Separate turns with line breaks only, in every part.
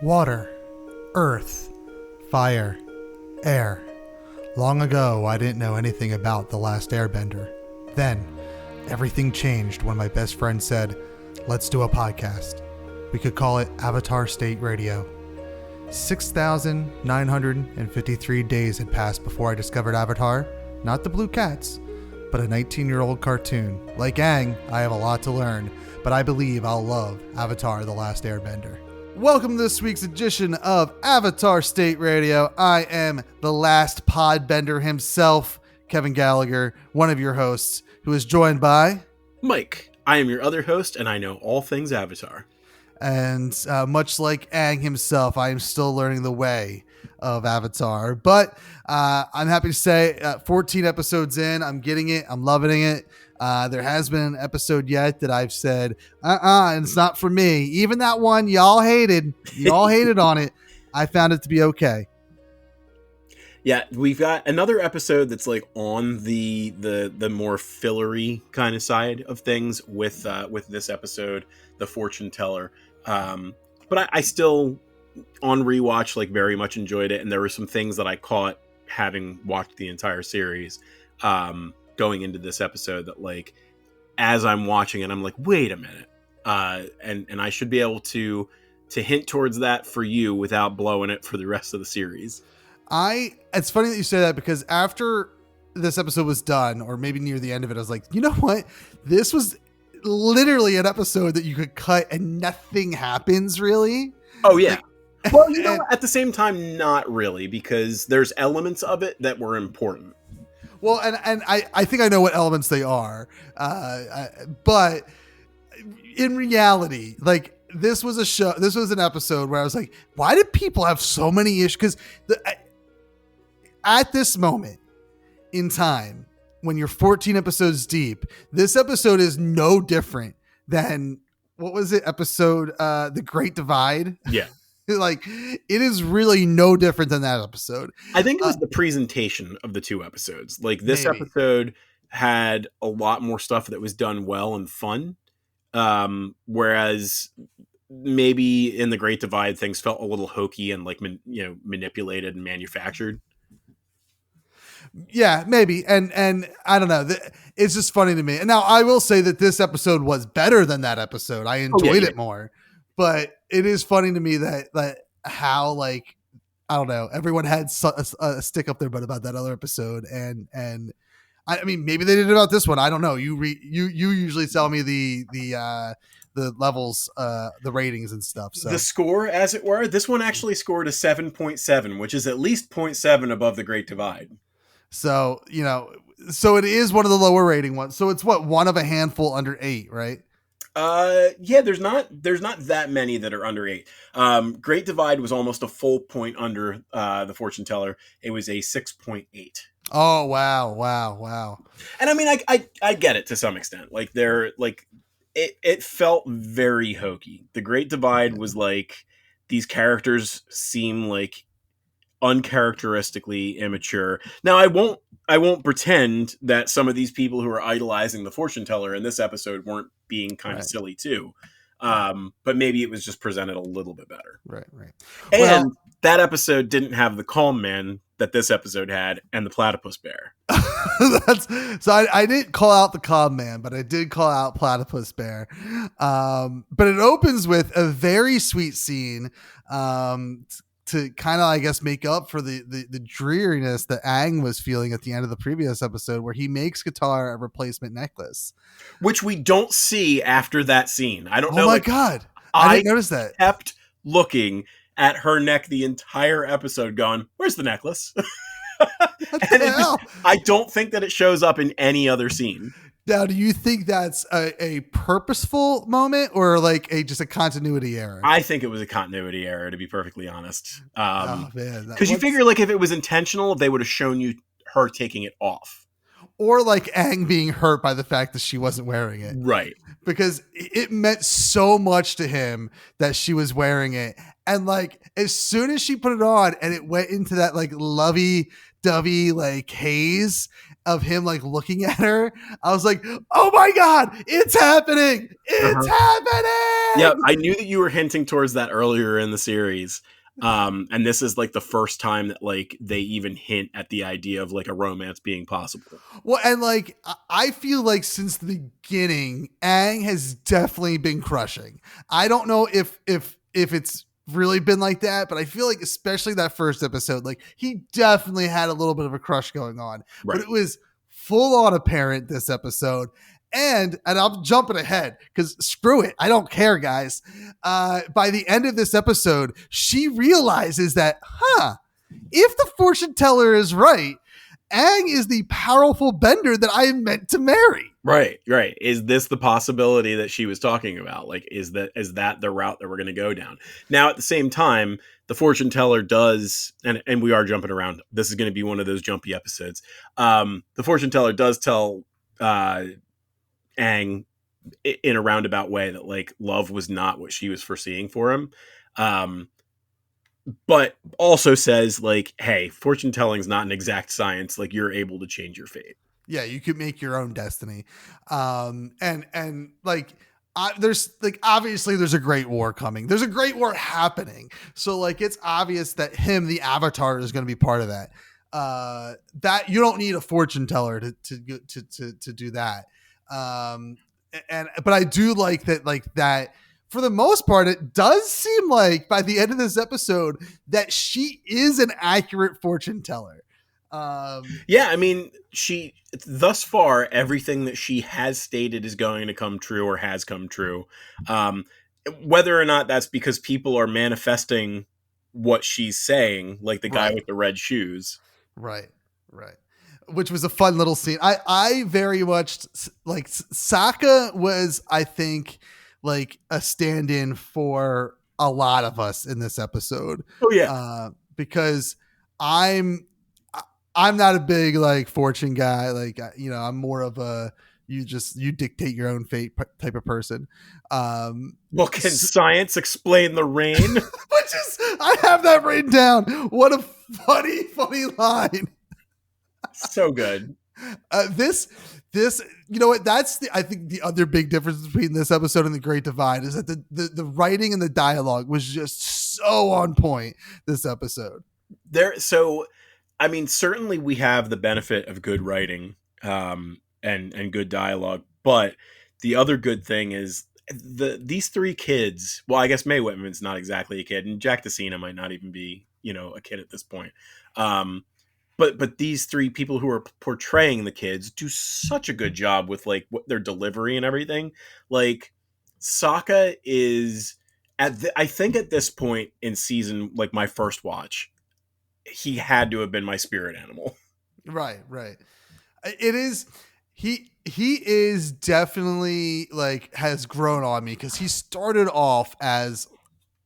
Water, earth, fire, air. Long ago, I didn't know anything about The Last Airbender. Then, everything changed when my best friend said, let's do a podcast. We could call it Avatar State Radio. 6,953 days had passed before I discovered Avatar. Not the Blue Cats, but a 19-year-old cartoon. Like Aang, I have a lot to learn, but I believe I'll love Avatar The Last Airbender. Welcome to this week's edition of Avatar State Radio. I am the last podbender himself, Kevin Gallagher, one of your hosts, who is joined by...
Mike. I am your other host, and I know all things Avatar.
And much like Aang himself, I am still learning the way of Avatar. But I'm happy to say 14 episodes in, I'm getting it. I'm loving it. There has been an episode yet that I've said, and it's not for me. Even that one y'all hated on it. I found it to be okay.
Yeah, we've got another episode that's like on the more fillery kind of side of things with this episode, the Fortuneteller. But I still, on rewatch, like very much enjoyed it, and there were some things that I caught having watched the entire series, going into this episode that, like, as I'm watching it, I'm like, wait a minute, and I should be able to hint towards that for you without blowing it for the rest of the series.
It's funny that you say that, because after this episode was done, or maybe near the end of it, I was like, you know what? This was literally an episode that you could cut and nothing happens, really.
Oh, yeah. Like, well, you know, at the same time, not really, because there's elements of it that were important.
Well, and I think I know what elements they are. But in reality, like, this was an episode where I was like, why did people have so many issues? Because at this moment in time, when you're 14 episodes deep, this episode is no different than, what was it? Episode, The Great Divide.
Yeah.
Like, it is really no different than that episode.
I think it was the presentation of the two episodes. Like, this episode had a lot more stuff that was done well and fun. Whereas maybe in The Great Divide, things felt a little hokey and like, manipulated and manufactured.
Yeah, maybe. And I don't know. It's just funny to me. And now I will say that this episode was better than that episode. I enjoyed it more. But it is funny to me that how, like, I don't know, everyone had a stick up their butt about that other episode, and I mean, maybe they did it about this one. I don't know. You usually tell me the levels, the ratings and stuff. So
the score, as it were, this one actually scored a 7.7, which is at least 0.7 above The Great Divide.
So, so it is one of the lower rating ones. So it's one of a handful under 8, right?
Yeah, there's not that many that are under 8. Great Divide was almost a full point under the Fortuneteller. It was a 6.8.
Oh, wow.
And I mean, I get it to some extent. Like, it felt very hokey. The Great Divide was like, these characters seem like uncharacteristically immature. Now, I won't pretend that some of these people who are idolizing the Fortuneteller in this episode weren't being kind of silly too. But maybe it was just presented a little bit better.
Right.
And that episode didn't have the calm man that this episode had, and the platypus bear.
I didn't call out the calm man, but I did call out platypus bear. But it opens with a very sweet scene, to kind of, I guess, make up for the dreariness that Aang was feeling at the end of the previous episode, where he makes Katara a replacement necklace.
Which we don't see after that scene. I don't know.
Oh my God. I didn't notice that.
Kept looking at her neck the entire episode going, where's the necklace? I don't think that it shows up in any other scene.
Now, do you think that's a purposeful moment, or like just a continuity error?
I think it was a continuity error, to be perfectly honest.
Oh man,
because you figure, like, if it was intentional, they would have shown you her taking it off,
or like Aang being hurt by the fact that she wasn't wearing it,
right? Because
it meant so much to him that she was wearing it, and like as soon as she put it on and it went into that like lovey-dovey like haze. of him like looking at her, I was like, oh my God, it's happening. It's
Yeah,
happening.
I knew that you were hinting towards that earlier in the series. And this is like the first time that like they even hint at the idea of like a romance being possible.
Well, and like I feel like since the beginning, Aang has definitely been crushing. I don't know if it's really been like that, but I feel like especially that first episode, like he definitely had a little bit of a crush going on.
Right.
But it was full on apparent this episode. And I'm jumping ahead because screw it. I don't care, guys. By the end of this episode, she realizes that, if the fortune teller is right, Aang is the powerful bender that I am meant to marry.
Right. Is this the possibility that she was talking about? Like, is that the route that we're going to go down? Now, at the same time, the fortune teller does, and we are jumping around. This is going to be one of those jumpy episodes. The fortune teller does tell Aang in a roundabout way that like love was not what she was foreseeing for him. But also says like, hey, fortune telling is not an exact science. Like you're able to change your fate.
Yeah, you could make your own destiny. And like there's like obviously there's a great war coming. There's a great war happening. So like it's obvious that him, the avatar, is going to be part of that. That you don't need a fortune teller to do that. But I do like that for the most part, it does seem like by the end of this episode that she is an accurate fortune teller.
Yeah, I mean, she thus far everything that she has stated is going to come true or has come true. Whether or not that's because people are manifesting what she's saying, like the guy with the red shoes.
Right. Which was a fun little scene. I very much like Sokka was, I think, like a stand-in for a lot of us in this episode.
Oh yeah.
Because I'm not a big like fortune guy. Like, I'm more of a, you dictate your own fate type of person.
Well, can science explain the rain?
Which is, I have that written down. What a funny line.
So good.
This, you know what? That's I think the other big difference between this episode and The Great Divide is that the writing and the dialogue was just so on point this episode.
So, I mean, certainly we have the benefit of good writing, and good dialogue, but the other good thing is these three kids. Well, I guess Mae Whitman's not exactly a kid, and Jack DeCina might not even be, a kid at this point. But these three people who are portraying the kids do such a good job with like what their delivery and everything. Like Sokka is I think at this point in season, like my first watch, he had to have been my spirit animal.
Right. It is. He is definitely like has grown on me because he started off as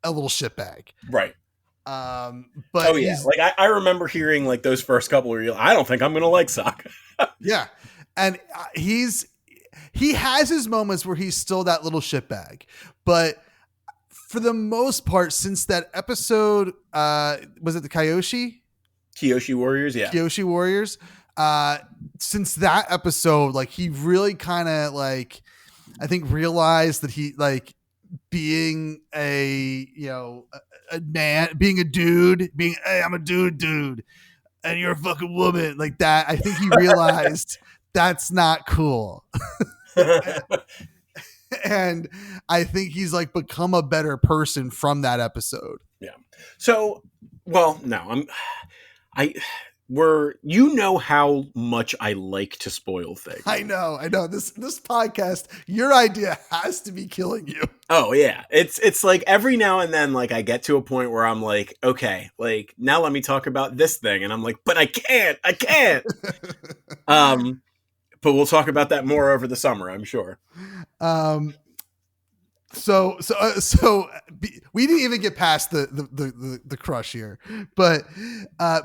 a little shitbag.
Right.
But
like I remember hearing like those first couple of years, I don't think I'm gonna like Sokka.
Yeah, and he has his moments where he's still that little shitbag, but for the most part, since that episode, was it the Kyoshi
Warriors? Yeah,
Kyoshi Warriors. Since that episode, like he really kind of like, I think realized that he like being a man, being a dude, hey, I'm a dude, and you're a fucking woman, like that. I think he realized that's not cool. And I think he's like become a better person from that episode.
Yeah. So, well, no, how much I like to spoil things.
I know. This podcast, your idea has to be killing you.
Oh yeah. It's like every now and then, like I get to a point where I'm like, okay, like now let me talk about this thing. And I'm like, but I can't. But we'll talk about that more over the summer, I'm sure.
So we didn't even get past the crush here, but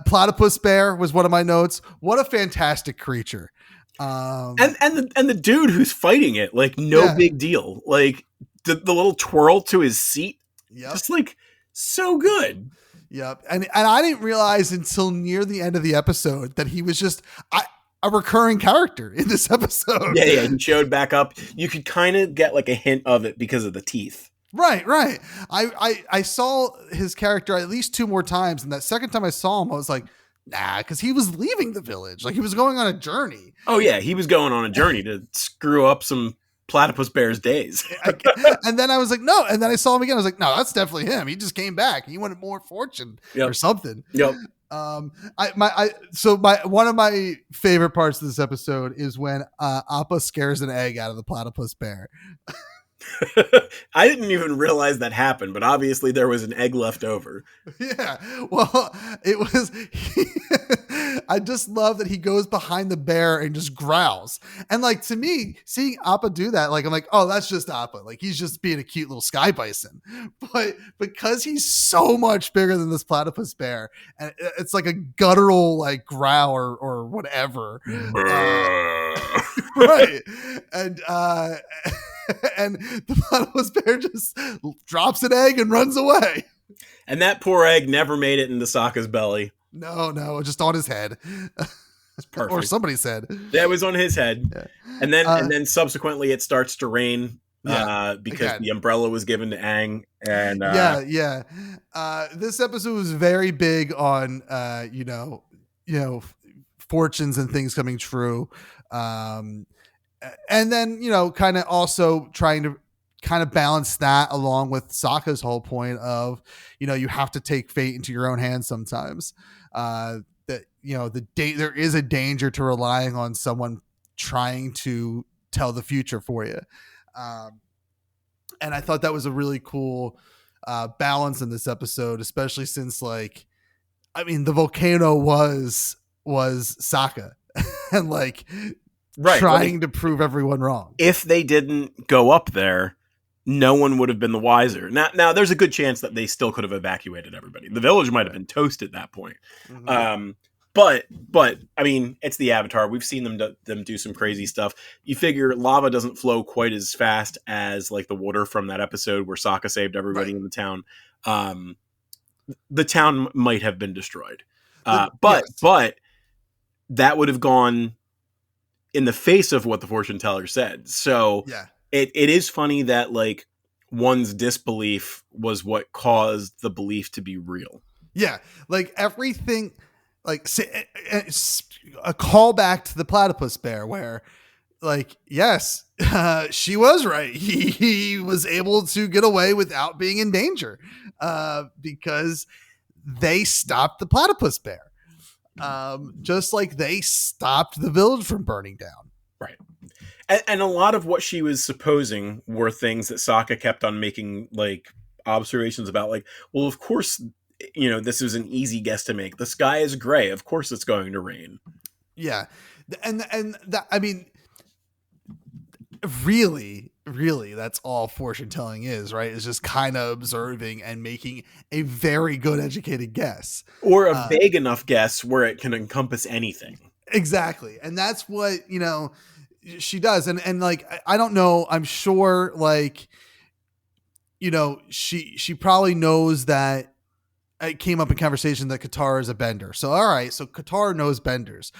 Platypus Bear was one of my notes. What a fantastic creature.
And the dude who's fighting it, like big deal. Like the little twirl to his seat. Yep. Just like so good.
Yep. And I didn't realize until near the end of the episode that he was just, a recurring character in this episode.
Yeah, he showed back up. You could kind of get like a hint of it because of the teeth.
Right. I saw his character at least 2 more times, and that second time I saw him, I was like, nah, because he was leaving the village. Like, he was going on a journey.
Oh yeah, he was going on a journey to screw up some platypus bear's days.
And then I was like, no. And then I saw him again. I was like, no, that's definitely him. He just came back. He wanted more fortune or something.
Yep.
One of my favorite parts of this episode is when Appa scares an egg out of the platypus bear.
I didn't even realize that happened, but obviously there was an egg left over.
Yeah, well, it was. I just love that he goes behind the bear and just growls. And like, to me, seeing Appa do that, like, I'm like, oh, that's just Appa. Like, he's just being a cute little sky bison. But because he's so much bigger than this platypus bear, and it's like a guttural like growl or whatever. Right, and and the platypus bear just drops an egg and runs away.
And that poor egg never made it into Sokka's belly.
No, just on his head.
It's perfect.
Or somebody's head.
That was on his head. Yeah. And then subsequently it starts to rain because again, the umbrella was given to Aang. And
this episode was very big on fortunes and things coming true. And then, kind of also trying to kind of balance that along with Sokka's whole point of, you have to take fate into your own hands sometimes. That, there is a danger to relying on someone trying to tell the future for you. And I thought that was a really cool balance in this episode, especially since the volcano was Sokka and trying to prove everyone wrong.
If they didn't go up there, no one would have been the wiser. Now there's a good chance that they still could have evacuated everybody. The village might have been toast at that point. Mm-hmm. But I mean, it's the Avatar. We've seen them do some crazy stuff. You figure lava doesn't flow quite as fast as like the water from that episode where Sokka saved everybody in the town. The town might have been destroyed. But that would have gone in the face of what the Fortuneteller said. So it is funny that like one's disbelief was what caused the belief to be real. Yeah.
Like everything, like a callback to the platypus bear where yes, she was right. He was able to get away without being in danger because they stopped the platypus bear. Just like they stopped the village from burning down.
Right. And a lot of what she was supposing were things that Sokka kept on making like observations about, like, well, of course, this is an easy guess to make. The sky is gray. Of course it's going to rain.
Yeah. And that, I mean, really, that's all fortune telling is, right? It's just kind of observing and making a very good educated guess.
Or a vague enough guess where it can encompass anything.
Exactly. And that's what, she does. And like, I don't know, I'm sure she probably knows that it came up in conversation that Katara is a bender. So, all right. So Katara knows benders.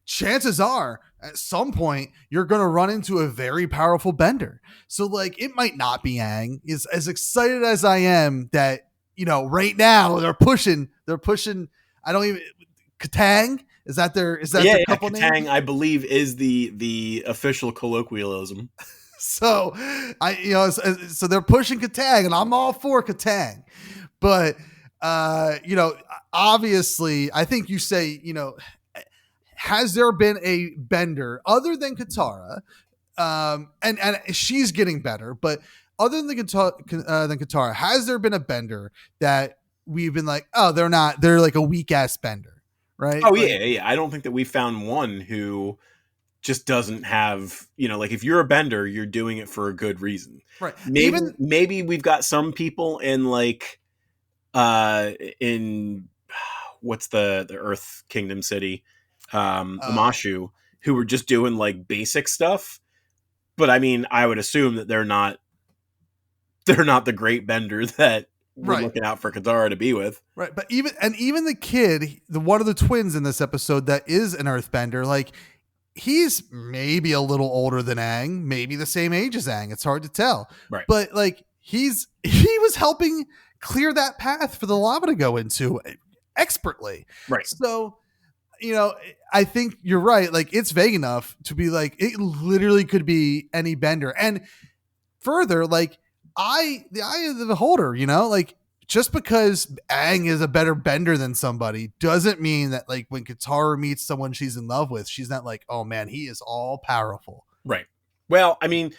Chances are at some point you're going to run into a very powerful bender. So like, it might not be Aang. Is as excited as I am that, right now they're pushing, I don't even, Kataang. Is that their couple
Kataang,
name?
I believe is the official colloquialism.
So so they're pushing Kataang and I'm all for Kataang, but obviously I think you say, has there been a bender other than Katara? And she's getting better, but other than Katara, has there been a bender that we've been like, oh, they're like a weak ass bender, right?
Oh yeah. I don't think that we found one who just doesn't have, like if you're a bender, you're doing it for a good reason.
Right.
Maybe we've got some people in like, in what's the Earth Kingdom city? Amashu, who were just doing like basic stuff, but I mean, I would assume that they're not the great bender that we're looking out for Katara to be with,
right? But even the kid, one of the twins in this episode that is an earthbender, like he's maybe a little older than Aang, maybe the same age as Aang. It's hard to tell.
Right.
But like he was helping clear that path for the lava to go into expertly.
Right.
So, you know, I think you're right. Like it's vague enough to be like, it literally could be any bender. And further, like the eye of the beholder, you know, like just because Aang is a better bender than somebody doesn't mean that like when Katara meets someone she's in love with, she's not like, oh man, he is all powerful.
Right. Well, I mean,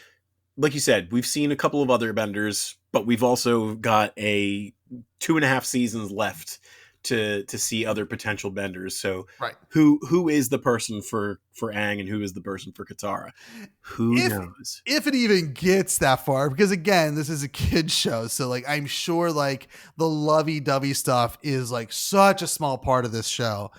like you said, we've seen a couple of other benders, but we've also got a 2.5 seasons left to see other potential benders. So
right.
Who is the person for Aang and who is the person for Katara? Who knows?
If it even gets that far, because again, this is a kid's show. So like, I'm sure like the lovey-dovey stuff is like such a small part of this show.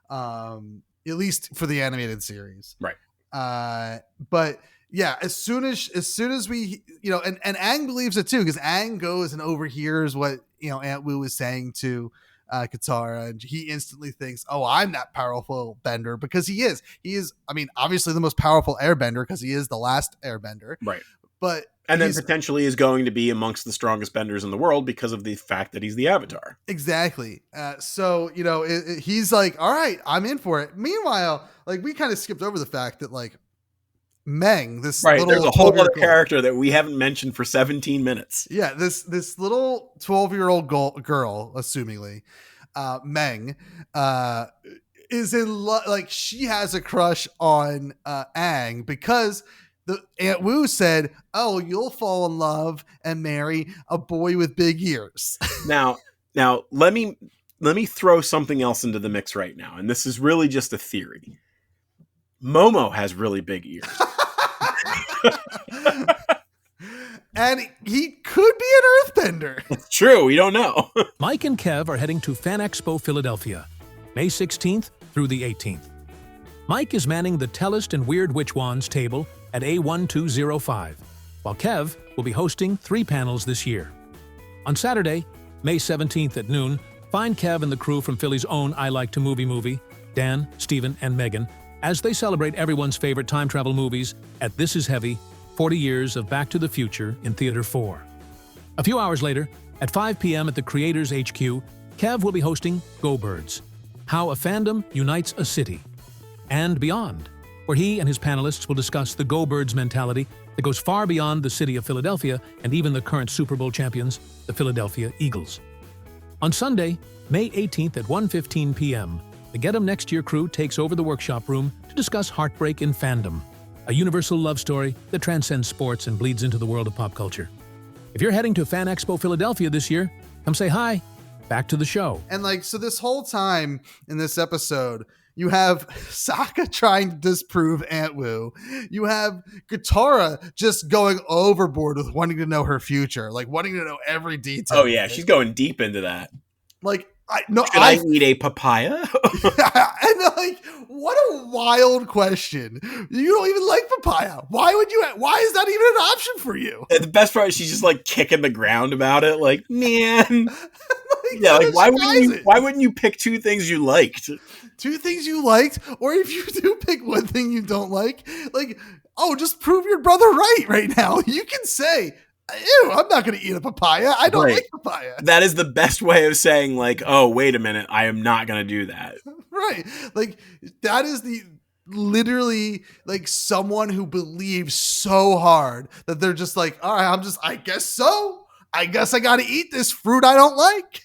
At least for the animated series.
Right.
But yeah, as soon as we, you know, and Aang believes it too, because Aang goes and overhears what, you know, Aunt Wu is saying to Katara, and he instantly thinks, oh, I'm that powerful bender, because he is, I mean, obviously the most powerful airbender because he is the last airbender.
Right.
But
and then potentially is going to be amongst the strongest benders in the world because of the fact that he's the Avatar.
Exactly. So, you know, he's like, all right, I'm in for it. Meanwhile, like we kind of skipped over the fact that like Meng, this little
there's a whole other character that we haven't mentioned for 17 minutes.
Yeah, this little 12-year-old girl, assumingly, Meng, is in like she has a crush on Aang because the Aunt Wu said, "Oh, you'll fall in love and marry a boy with big ears."
Now let me throw something else into the mix right now, and this is really just a theory. Momo has really big ears.
And he could be an earthbender.
It's true. We don't know.
Mike and Kev are heading to Fan Expo Philadelphia, May 16th through the 18th. Mike is manning the Tellest and Weird Witch Wands table at A1205, while Kev will be hosting 3 panels this year. On Saturday, May 17th at noon, find Kev and the crew from Philly's own I Like to Movie, Dan, Steven, and Megan, as they celebrate everyone's favorite time travel movies at This Is Heavy, 40 Years of Back to the Future in Theater 4. A few hours later, at 5 p.m. at the Creators HQ, Kev will be hosting Go Birds, How a Fandom Unites a City, and Beyond, where he and his panelists will discuss the Go Birds mentality that goes far beyond the city of Philadelphia and even the current Super Bowl champions, the Philadelphia Eagles. On Sunday, May 18th at 1:15 p.m., the Get 'Em Next Year crew takes over the workshop room to discuss Heartbreak in Fandom, a universal love story that transcends sports and bleeds into the world of pop culture. If you're heading to Fan Expo Philadelphia this year, come say hi. Back to the show.
And like, so this whole time in this episode, you have Sokka trying to disprove Aunt Wu. You have Katara just going overboard with wanting to know her future, like wanting to know every detail.
Oh yeah, she's going deep into that.
Like,
should I eat a papaya?
And like, what a wild question. You don't even like papaya. Why is that even an option for you?
And the best part is she's just like kicking the ground about it. Like, man. Yeah, like why wouldn't you pick 2 things you liked?
2 things you liked, or if you do pick one thing you don't like, just prove your brother right now. You can say, ew, I'm not going to eat a papaya. I don't like papaya.
That is the best way of saying, like, oh, wait a minute, I am not going to do that.
Right. Like, that is literally like someone who believes so hard that they're just like, all right, I guess so. I guess I got to eat this fruit I don't like.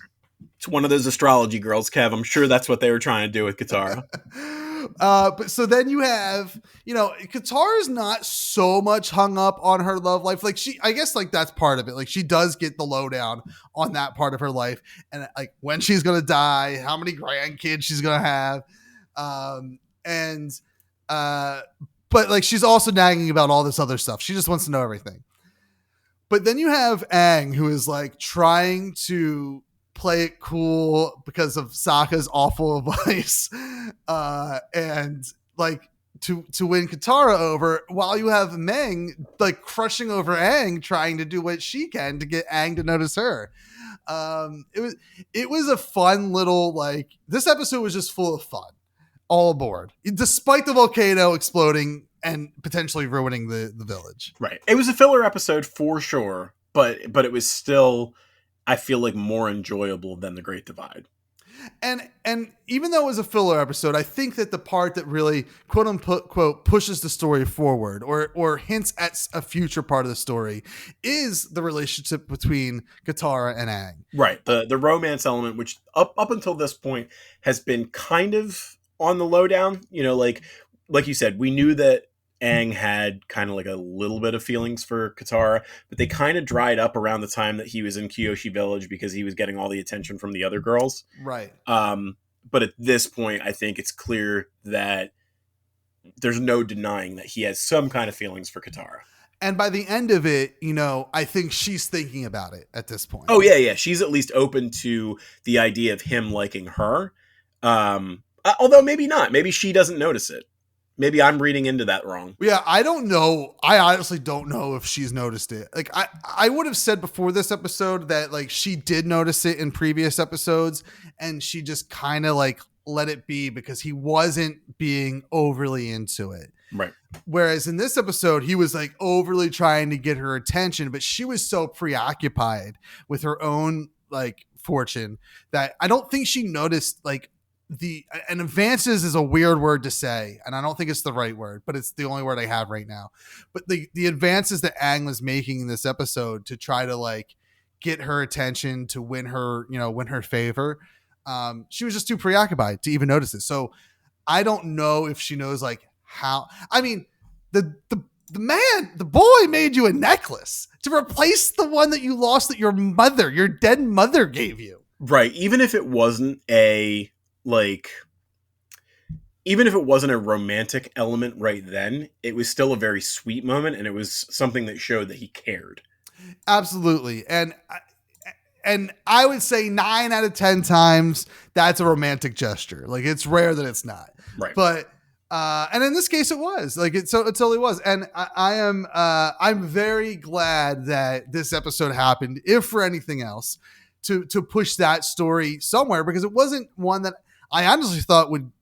It's one of those astrology girls, Kev. I'm sure that's what they were trying to do with Katara.
But so then you have, you know, Katara's not so much hung up on her love life. Like I guess like that's part of it. Like she does get the lowdown on that part of her life and like when she's going to die, how many grandkids she's going to have. But like, she's also nagging about all this other stuff. She just wants to know everything. But then you have Aang, who is like trying to play it cool because of Sokka's awful advice, and like to win Katara over, while you have Meng like crushing over Aang, trying to do what she can to get Aang to notice her. It was a fun little, like, this episode was just full of fun. all aboard, despite the volcano exploding and potentially ruining the village.
Right. It was a filler episode for sure, but it was still, I feel like, more enjoyable than The Great Divide.
And even though it was a filler episode, I think that the part that really quote unquote pushes the story forward or hints at a future part of the story is the relationship between Katara and Aang.
Right. The romance element, which up until this point has been kind of on the lowdown, you know, like you said, we knew that Aang had kind of like a little bit of feelings for Katara, but they kind of dried up around the time that he was in Kyoshi Village because he was getting all the attention from the other girls.
Right.
But at this point, I think it's clear that there's no denying that he has some kind of feelings for Katara.
And by the end of it, you know, I think she's thinking about it at this point.
Oh, yeah. She's at least open to the idea of him liking her. Although maybe not. Maybe she doesn't notice it. Maybe I'm reading into that wrong.
Yeah, I don't know. I honestly don't know if she's noticed it. Like I would have said before this episode that like she did notice it in previous episodes and she just kind of like let it be because he wasn't being overly into it.
Right.
Whereas in this episode, he was like overly trying to get her attention, but she was so preoccupied with her own like fortune that I don't think she noticed like and advances is a weird word to say, and I don't think it's the right word, but it's the only word I have right now. But the advances that Aang was making in this episode to try to like get her attention, to win her favor, she was just too preoccupied to even notice it. So I don't know if she knows like how. I mean, the boy made you a necklace to replace the one that you lost that your dead mother gave you.
Right. Even if it wasn't a romantic element right then, it was still a very sweet moment, and it was something that showed that he cared.
Absolutely. And I would say 9 out of 10 times that's a romantic gesture. Like it's rare that it's not.
Right.
But and in this case it was. Like it totally was. And I'm very glad that this episode happened, if for anything else, to push that story somewhere, because it wasn't one that I honestly thought would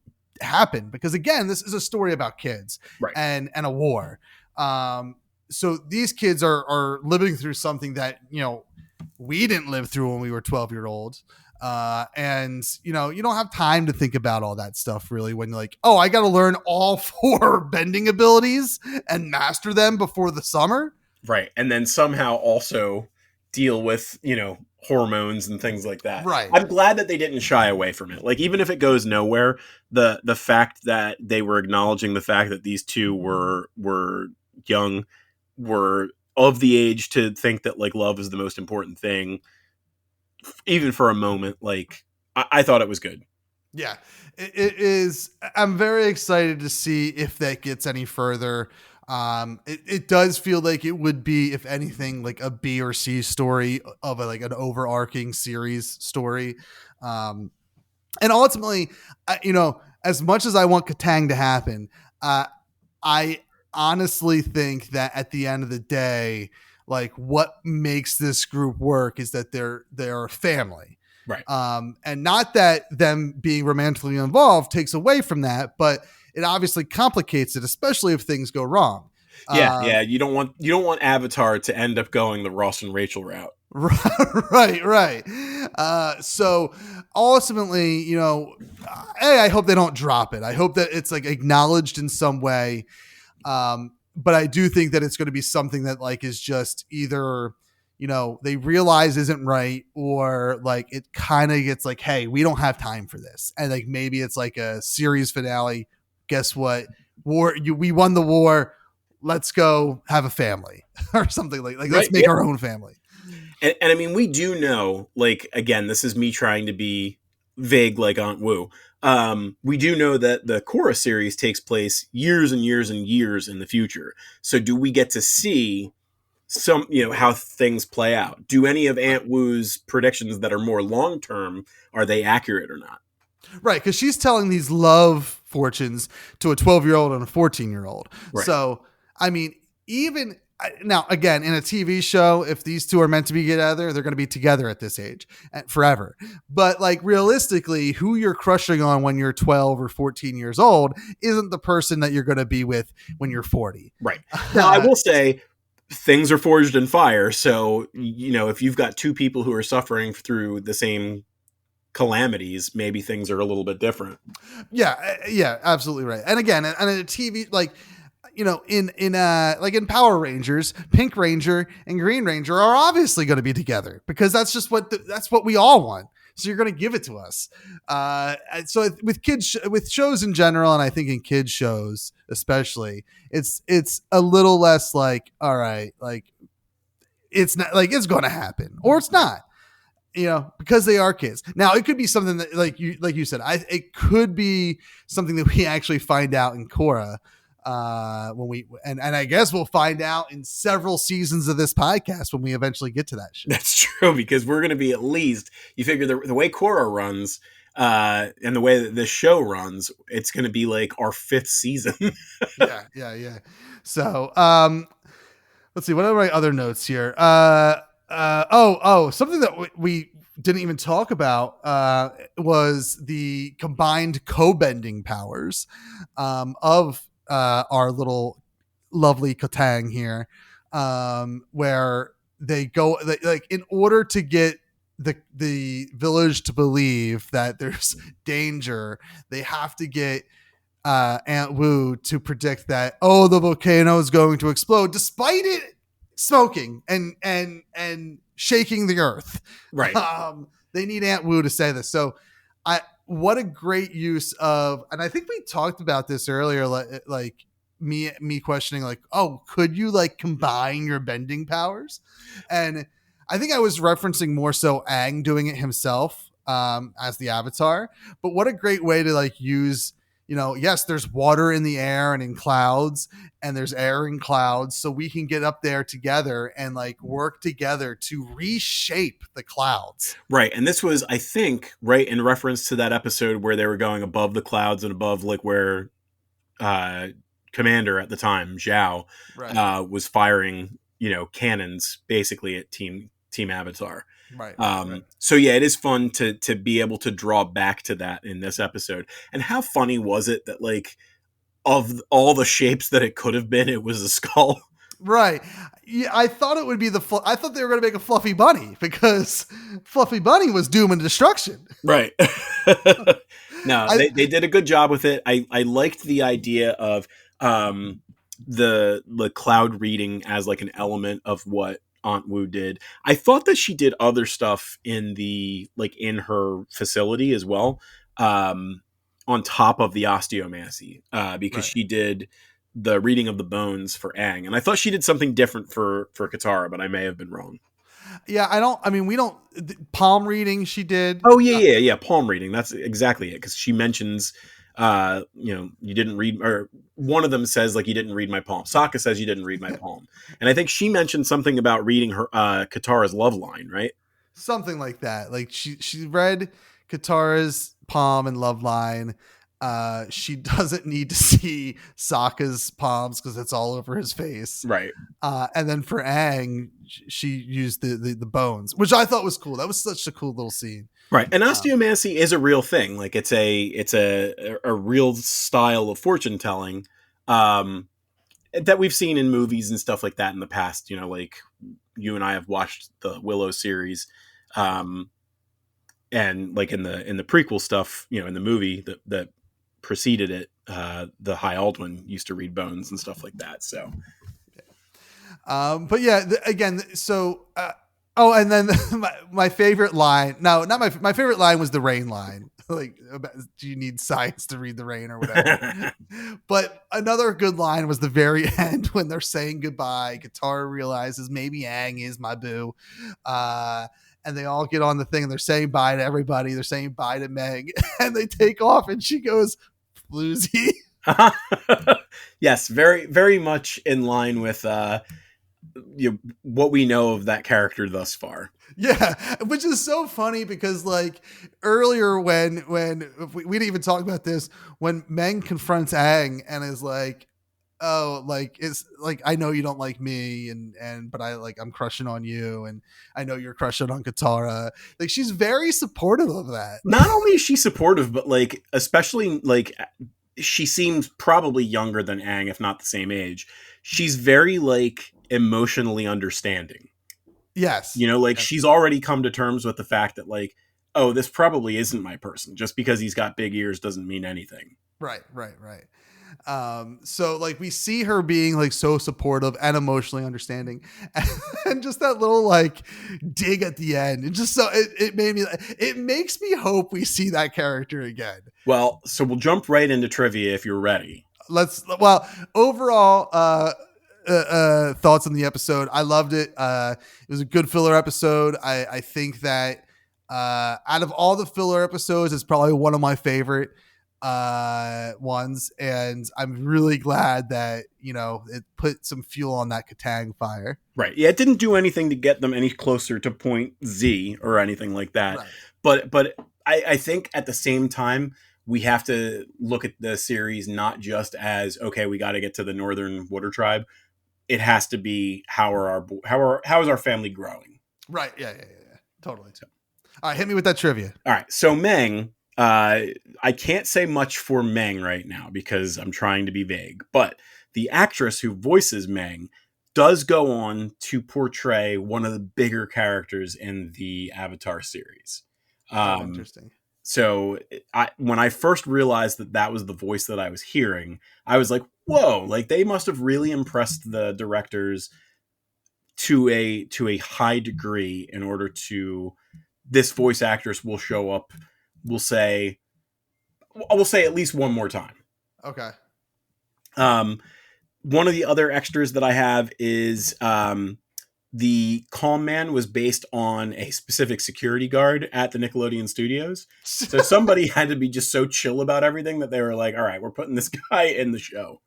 happen, because again, this is a story about kids,
right,
and a war. So these kids are living through something that, you know, we didn't live through when we were 12-year-olds. And you know, you don't have time to think about all that stuff really when you're like, oh, I got to learn all 4 bending abilities and master them before the summer.
Right. And then somehow also deal with, you know, hormones and things like that.
Right.
I'm glad that they didn't shy away from it. Like, even if it goes nowhere, the fact that they were acknowledging the fact that these two were young, were of the age to think that like love is the most important thing, even for a moment, like I thought it was good.
Yeah, it is. I'm very excited to see if that gets any further. It does feel like it would be, if anything, like a B or C story of like an overarching series story. And ultimately, you know, as much as I want Kataang to happen, I honestly think that at the end of the day, like what makes this group work is that they're a family.
Right.
And not that them being romantically involved takes away from that, but it obviously complicates it, especially if things go wrong.
Yeah. You don't want Avatar to end up going the Ross and Rachel route.
Right. So ultimately, you know, I hope they don't drop it. I hope that it's like acknowledged in some way. But I do think that it's going to be something that like is just either, you know, they realize isn't right, or like it kind of gets like, hey, we don't have time for this. And like maybe it's like a series finale. Guess what? We won the war. Let's go have a family or something like let's make our own family.
And I mean, we do know, like, again, this is me trying to be vague like Aunt Wu. We do know that the Korra series takes place years and years and years in the future. So do we get to see some, you know, how things play out? Do any of Aunt Wu's predictions that are more long-term, are they accurate or not?
Right. Cause she's telling these love fortunes to a 12-year-old and a 14-year-old.
Right.
So, I mean, even now, again, in a TV show, if these two are meant to be together, they're going to be together at this age forever. But like realistically, who you're crushing on when you're 12 or 14 years old isn't the person that you're going to be with when you're 40.
Right. Now, I will say things are forged in fire. So, if you've got two people who are suffering through the same calamities, maybe things are a little bit different.
Yeah, absolutely right. And again, and in a TV, like, in Power Rangers, Pink Ranger and Green Ranger are obviously going to be together because that's just that's what we all want. So you're going to give it to us. So with shows in general, and I think in kids shows especially, it's a little less like, all right, like it's not like it's going to happen or it's not. Because they are kids. Now it could be something that, like you said, it could be something that we actually find out in Korra. When we and I guess we'll find out in several seasons of this podcast when we eventually get to that show.
That's true, because we're going to be, at least, you figure the way Korra runs and the way that this show runs, it's going to be like our 5th season.
Yeah. So let's see, what are my other notes here? Something that we didn't even talk about was the combined co-bending powers of our little lovely Kataang here, where they go like in order to get the village to believe that there's danger, they have to get Aunt Wu to predict that the volcano is going to explode despite it smoking and shaking the earth.
Right.
They need Aunt Wu to say this. So what a great use of, and I think we talked about this earlier, like me questioning like, could you like combine your bending powers? And I think I was referencing more so Aang doing it himself as the Avatar, but what a great way to like use, yes, there's water in the air and in clouds and there's air in clouds. So we can get up there together and like work together to reshape the clouds.
Right. And this was, I think, right in reference to that episode where they were going above the clouds and above like where Commander at the time, Zhao, was firing, cannons basically at Team Avatar.
Right.
So yeah, it is fun to be able to draw back to that in this episode. And how funny was it that like of all the shapes that it could have been, it was a skull.
Right. Yeah, I thought it would be I thought they were going to make a Fluffy Bunny because Fluffy Bunny was doom and destruction.
Right. No, they did a good job with it. I liked the idea of the cloud reading as like an element of what Aunt Wu did. I thought that she did other stuff in her facility as well, on top of the osteomancy, because she did the reading of the bones for Aang, and I thought she did something different for Katara, but I may have been wrong.
Yeah, we don't palm reading she did.
Oh yeah, palm reading. That's exactly it, because she mentions you didn't read, or one of them says like, you didn't read my palm. Sokka says you didn't read my palm. And I think she mentioned something about reading her Katara's love line, right?
Something like that. Like she read Katara's palm and love line. She doesn't need to see Sokka's palms because it's all over his face.
Right.
And then for Aang, she used the bones, which I thought was cool. That was such a cool little scene.
Right. And osteomancy is a real thing. Like it's a real style of fortune telling that we've seen in movies and stuff like that in the past. Like you and I have watched the Willow series, and like in the prequel stuff, in the movie that preceded it, the High Aldwin used to read bones and stuff like that. So,
but yeah, again, so. And then my favorite line. No, not my favorite line was the rain line. Like, do you need science to read the rain or whatever? But another good line was the very end when they're saying goodbye. Katara realizes maybe Aang is my boo. And they all get on the thing and they're saying bye to everybody. They're saying bye to Meng and they take off and she goes, floozy.
Yes, very, very much in line with what we know of that character thus far.
Yeah, which is so funny because like earlier when we didn't even talk about this, when Meng confronts Aang and is like, oh, like it's like I know you don't like me, but I'm crushing on you, and I know you're crushing on Katara. Like she's very supportive of that.
Not only is she supportive, but like especially like she seems probably younger than Aang, if not the same age. She's very like emotionally understanding.
Yes.
You know, like
Yes.
she's already come to terms with the fact that like, oh, this probably isn't my person. Just because he's got big ears doesn't mean anything.
Right. So like we see her being like so supportive and emotionally understanding, and just that little like dig at the end, and just so it makes me hope we see that character again.
Well, so we'll jump right into trivia if you're ready.
Overall, thoughts on the episode. I loved it. It was a good filler episode. I think that out of all the filler episodes, it's probably one of my favorite ones, and I'm really glad that it put some fuel on that Kataang fire.
Right. Yeah, it didn't do anything to get them any closer to point Z or anything like that. Right. But I think at the same time we have to look at the series not just as, okay, we got to get to the Northern Water Tribe. It has to be how is our family growing?
Right. Yeah. Totally. So. All right, hit me with that trivia.
All right. So Meng, I can't say much for Meng right now because I'm trying to be vague, but the actress who voices Meng does go on to portray one of the bigger characters in the Avatar series.
Interesting.
So when I first realized that was the voice that I was hearing, I was like, whoa, like they must have really impressed the directors to a high degree in order to, this voice actress will show up, we'll say at least one more time.
Okay.
One of the other extras that I have is the Calm Man was based on a specific security guard at the Nickelodeon studios. So somebody had to be just so chill about everything that they were like, all right, we're putting this guy in the show.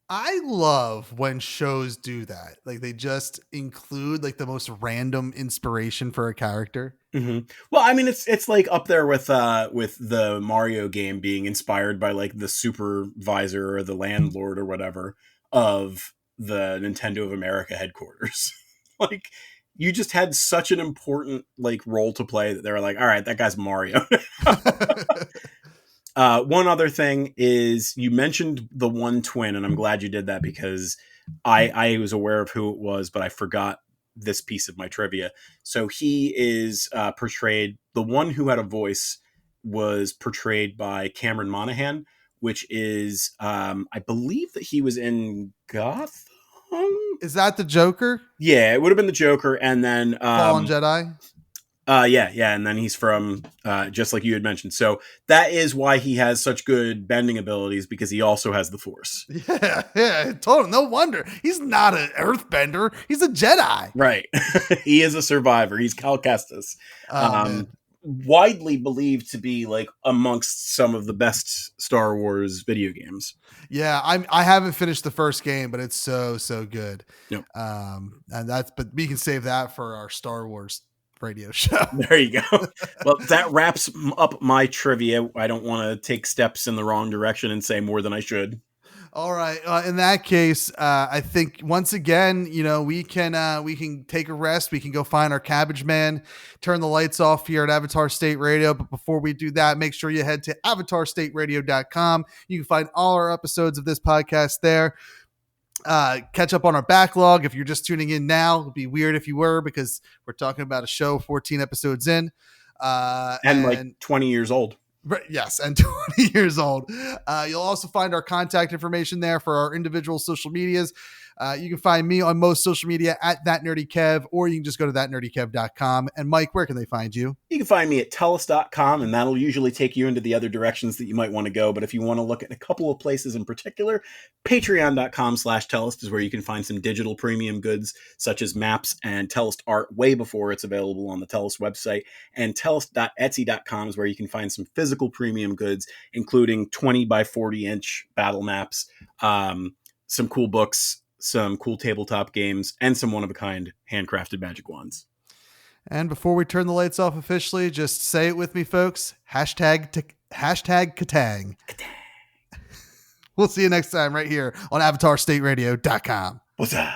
I love when shows do that. Like they just include like the most random inspiration for a character.
Mm-hmm. Well, I mean, it's like up there with the Mario game being inspired by like the supervisor or the landlord or whatever of the Nintendo of America headquarters. Like you just had such an important like role to play that they were like, all right, that guy's Mario. One other thing is you mentioned the one twin, and I'm glad you did that because I was aware of who it was, but I forgot this piece of my trivia. So he is portrayed, the one who had a voice was portrayed by Cameron Monaghan, which is, I believe that he was in Gotham.
Is that the Joker?
Yeah, it would have been the Joker. And then
Fallen Jedi.
Yeah, and then he's from just like you had mentioned. So that is why he has such good bending abilities, because he also has the Force.
Yeah, totally. No wonder he's not an Earthbender; he's a Jedi.
Right, he is a survivor. He's Cal Kestis, widely believed to be like amongst some of the best Star Wars video games.
Yeah, I haven't finished the first game, but it's so good.
Yep.
But we can save that for our Star Wars radio show.
There you go. Well, that wraps up my trivia. I don't want to take steps in the wrong direction and say more than I should.
All right. In that case, I think once again, we can take a rest. We can go find our cabbage man, turn the lights off here at Avatar State Radio. But before we do that, make sure you head to avatarstateradio.com. You can find all our episodes of this podcast there. Catch up on our backlog. If you're just tuning in now, it'd be weird if you were, because we're talking about a show 14 episodes in.
And like 20 years old.
Yes, and 20 years old. You'll also find our contact information there for our individual social medias. You can find me on most social media at ThatNerdyKev, or you can just go to ThatNerdyKev.com. And Mike, where can they find you?
You can find me at TELUS.com, and that'll usually take you into the other directions that you might want to go. But if you want to look at a couple of places in particular, Patreon.com/TELUS is where you can find some digital premium goods, such as maps and TELUS art way before it's available on the TELUS website. And TELUS.etsy.com is where you can find some physical premium goods, including 20 by 40 inch battle maps, some cool books, some cool tabletop games, and some one-of-a-kind handcrafted magic wands.
And before we turn the lights off officially, just say it with me, folks. Hashtag Kataang. We'll see you next time right here on AvatarStateRadio.com.
What's up?